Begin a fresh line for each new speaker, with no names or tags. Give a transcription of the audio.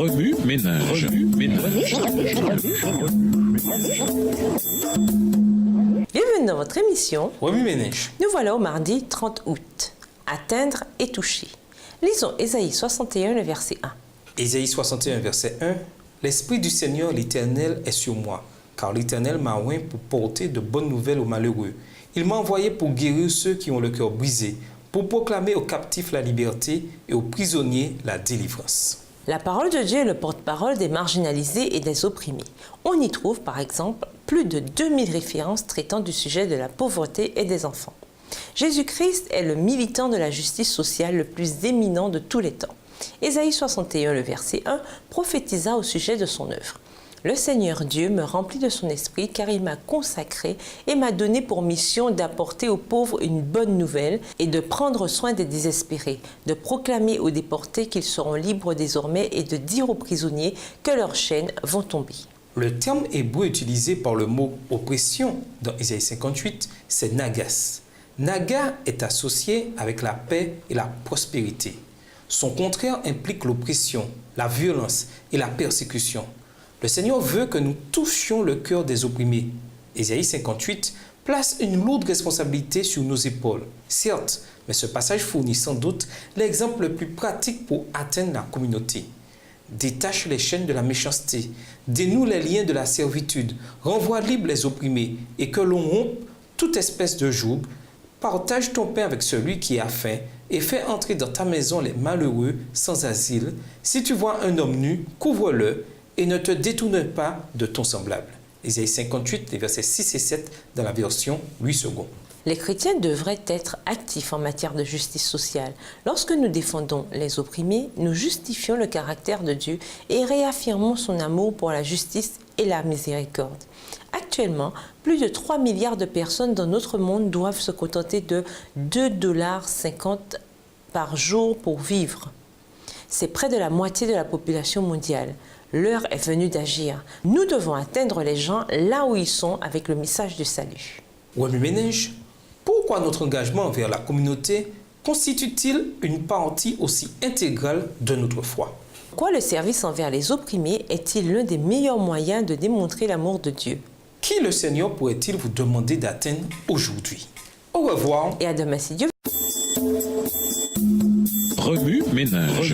Remue ménage.
Bienvenue dans votre émission
Remue ménage.
Nous voilà au mardi 30 août. Atteindre et toucher. Lisons Ésaïe 61, le verset 1.
Ésaïe 61, verset 1. L'Esprit du Seigneur l'Éternel est sur moi, car l'Éternel m'a oint pour porter de bonnes nouvelles aux malheureux. Il m'a envoyé pour guérir ceux qui ont le cœur brisé, pour proclamer aux captifs la liberté et aux prisonniers la délivrance.
La parole de Dieu est le porte-parole des marginalisés et des opprimés. On y trouve par exemple plus de 2000 références traitant du sujet de la pauvreté et des enfants. Jésus-Christ est le militant de la justice sociale le plus éminent de tous les temps. Ésaïe 61, le verset 1, prophétisa au sujet de son œuvre. Le Seigneur Dieu me remplit de son esprit car il m'a consacré et m'a donné pour mission d'apporter aux pauvres une bonne nouvelle et de prendre soin des désespérés, de proclamer aux déportés qu'ils seront libres désormais et de dire aux prisonniers que leurs chaînes vont tomber.
Le terme hébreu utilisé par le mot oppression dans Ésaïe 58, c'est nagas. Naga est associé avec la paix et la prospérité. Son contraire implique l'oppression, la violence et la persécution. Le Seigneur veut que nous touchions le cœur des opprimés. Ésaïe 58 place une lourde responsabilité sur nos épaules. Certes, mais ce passage fournit sans doute l'exemple le plus pratique pour atteindre la communauté. Détache les chaînes de la méchanceté, dénoue les liens de la servitude, renvoie libres les opprimés et que l'on rompe toute espèce de joug. Partage ton pain avec celui qui a faim et fais entrer dans ta maison les malheureux sans asile. Si tu vois un homme nu, couvre-le et ne te détourne pas de ton semblable. Ésaïe 58, les versets 6 et 7 dans la version Louis II.
Les chrétiens devraient être actifs en matière de justice sociale. Lorsque nous défendons les opprimés, nous justifions le caractère de Dieu et réaffirmons son amour pour la justice et la miséricorde. Actuellement, plus de 3 milliards de personnes dans notre monde doivent se contenter de 2,50 $ par jour pour vivre. C'est près de la moitié de la population mondiale. L'heure est venue d'agir. Nous devons atteindre les gens là où ils sont avec le message du salut.
Remue ménage, pourquoi notre engagement envers la communauté constitue-t-il une partie aussi intégrale de notre foi?
Pourquoi le service envers les opprimés est-il l'un des meilleurs moyens de démontrer l'amour de Dieu?
Qui le Seigneur pourrait-il vous demander d'atteindre aujourd'hui? Au revoir.
Et à demain si Dieu.
Remue ménage.